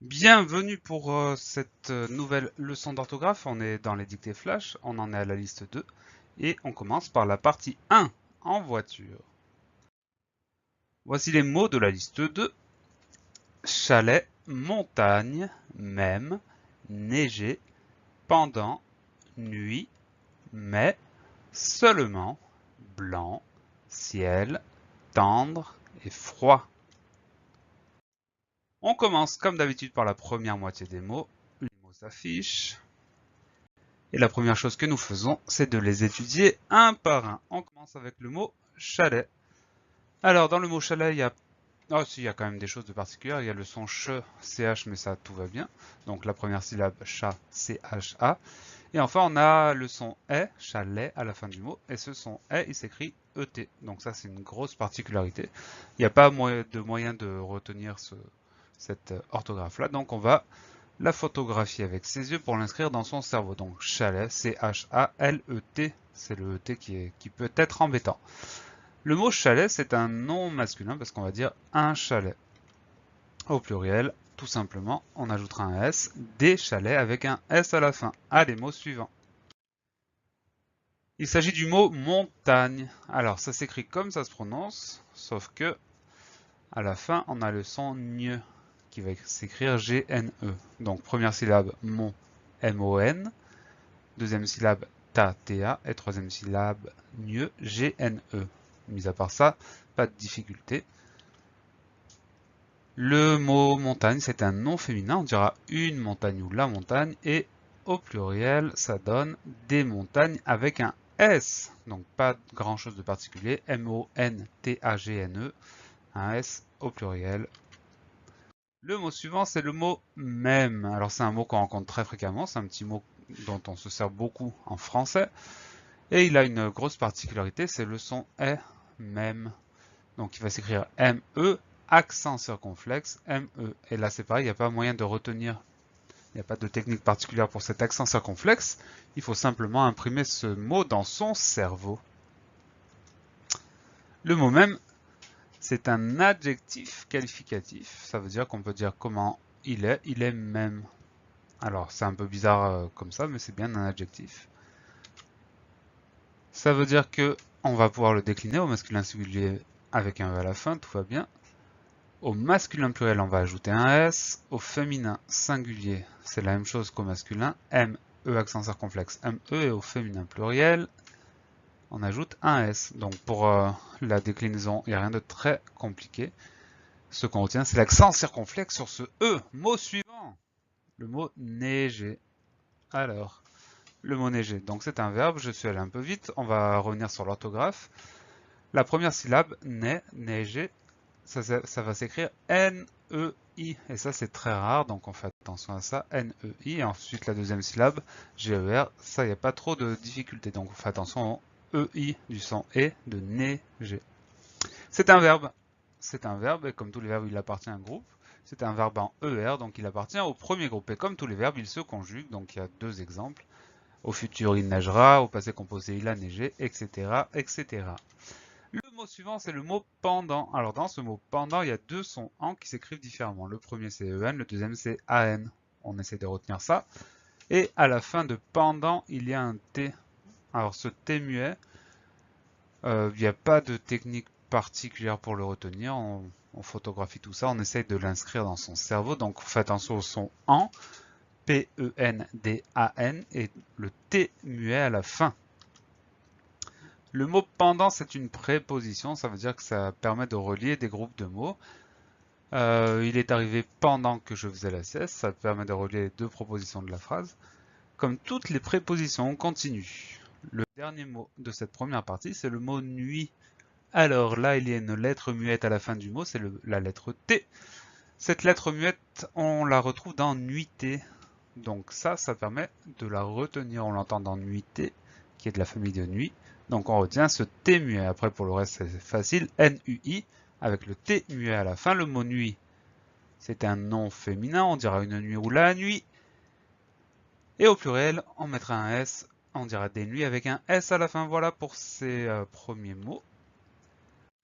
Bienvenue pour cette nouvelle leçon d'orthographe. On est dans les dictées flash, on en est à la liste 2 et on commence par la partie 1 en voiture. Voici les mots de la liste 2. Chalet, montagne, même, neiger, pendant, nuit, mais, seulement, blanc, ciel, tendre et froid. On commence comme d'habitude par la première moitié des mots. Les mots s'affichent. Et la première chose que nous faisons, c'est de les étudier un par un. On commence avec le mot chalet. Alors, dans le mot chalet, il y a... Oh, si, il y a quand même des choses de particulières. Il y a le son ch, ch, mais ça, tout va bien. Donc, la première syllabe, chat, ch-a. Et enfin, on a le son e, chalet, à la fin du mot. Et ce son e, il s'écrit et. Donc, ça, c'est une grosse particularité. Il n'y a pas de moyen de retenir cette orthographe-là. Donc, on va la photographier avec ses yeux pour l'inscrire dans son cerveau. Donc chalet, C-H-A-L-E-T, c'est le E-T qui peut être embêtant. Le mot chalet, c'est un nom masculin parce qu'on va dire un chalet. Au pluriel, tout simplement, on ajoutera un S, des chalets avec un S à la fin. Allez, mot suivant. Il s'agit du mot montagne. Alors, ça s'écrit comme ça se prononce, sauf que à la fin, on a le son gne qui va s'écrire G-N-E. Donc, première syllabe, mon, M-O-N. Deuxième syllabe, ta, ta. Et troisième syllabe, gne, G-N-E. Mis à part ça, pas de difficulté. Le mot montagne, c'est un nom féminin. On dira une montagne ou la montagne. Et au pluriel, ça donne des montagnes avec un S. Donc, pas grand chose de particulier. M-O-N-T-A-G-N-E. Un S au pluriel. Le mot suivant, c'est le mot même. Alors, c'est un mot qu'on rencontre très fréquemment. C'est un petit mot dont on se sert beaucoup en français. Et il a une grosse particularité, c'est le son E, même. Donc, il va s'écrire M-E, accent circonflexe, M-E. Et là, c'est pareil, il n'y a pas moyen de retenir. Il n'y a pas de technique particulière pour cet accent circonflexe. Il faut simplement imprimer ce mot dans son cerveau. Le mot même, c'est un adjectif qualificatif. Ça veut dire qu'on peut dire comment il est même. Alors, c'est un peu bizarre comme ça, mais c'est bien un adjectif. Ça veut dire que on va pouvoir le décliner au masculin singulier avec un E à la fin, tout va bien. Au masculin pluriel, on va ajouter un S. Au féminin singulier, c'est la même chose qu'au masculin. M, E accent circonflexe, M, E. Et au féminin pluriel, on ajoute un S. Donc pour la déclinaison, il n'y a rien de très compliqué. Ce qu'on retient, c'est l'accent circonflexe sur ce E. Mot suivant, le mot neiger. Alors, le mot neiger, donc c'est un verbe, je suis allé un peu vite, on va revenir sur l'orthographe. La première syllabe, neiger, ça va s'écrire N-E-I. Et ça, c'est très rare, donc on fait attention à ça. N-E-I. Et ensuite, la deuxième syllabe, G-E-R. Ça, il n'y a pas trop de difficultés. Donc, on fait attention au E-I du son E de neiger. C'est un verbe. C'est un verbe, et comme tous les verbes, il appartient à un groupe. C'est un verbe en ER, donc il appartient au premier groupe. Et comme tous les verbes, il se conjugue. Donc, il y a deux exemples. Au futur, il neigera. Au passé composé, il a neigé, etc., etc. Le mot suivant, c'est le mot pendant. Alors, dans ce mot pendant, il y a deux sons en qui s'écrivent différemment. Le premier, c'est EN, le deuxième, c'est AN. On essaie de retenir ça. Et à la fin de pendant, il y a un T. Alors, ce T muet, il n'y a pas de technique particulière pour le retenir. On photographie tout ça, on essaye de l'inscrire dans son cerveau. Donc, faites attention au son en, P-E-N-D-A-N, et le T muet à la fin. Le mot pendant, c'est une préposition, ça veut dire que ça permet de relier des groupes de mots. Il est arrivé pendant que je faisais la sieste, ça permet de relier les deux propositions de la phrase. Comme toutes les prépositions, on continue. Le dernier mot de cette première partie, c'est le mot nuit. Alors là, il y a une lettre muette à la fin du mot, c'est la lettre T. Cette lettre muette, on la retrouve dans nuitée. Donc ça permet de la retenir. On l'entend dans nuitée, qui est de la famille de nuit. Donc on retient ce T muet. Après, pour le reste, c'est facile. N-U-I, avec le T muet à la fin. Le mot nuit, c'est un nom féminin. On dira une nuit ou la nuit. Et au pluriel, on mettra un S. On dira des nuits avec un S à la fin. Voilà pour ces premiers mots.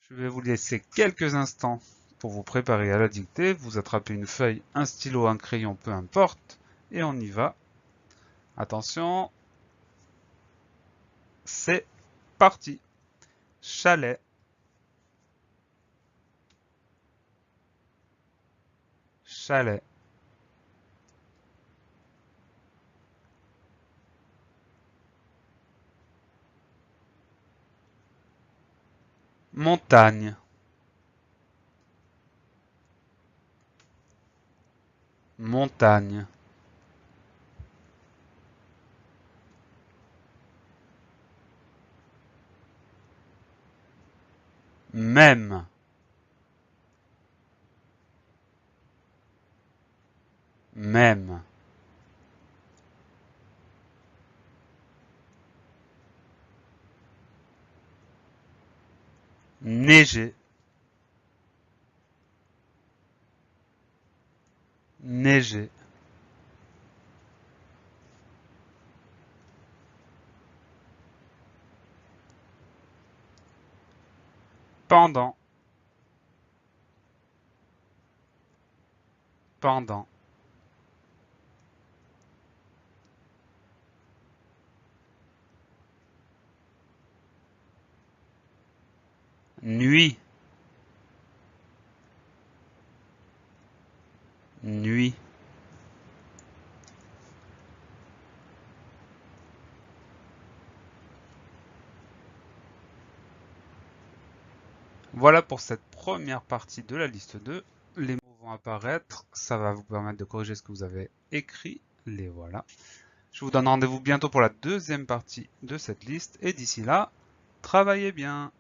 Je vais vous laisser quelques instants Pour vous préparer à la dictée, vous attrapez une feuille, un stylo, un crayon, peu importe, et on y va. Attention, c'est parti. Chalet. Chalet. Montagne. Montagne. Même. Même. Neiger. Neiger. Pendant. Pendant. Nuit. Nuit. Voilà pour cette première partie de la liste 2. Les mots vont apparaître, ça va vous permettre de corriger ce que vous avez écrit. Les voilà. Je vous donne rendez-vous bientôt pour la deuxième partie de cette liste et d'ici là, travaillez bien.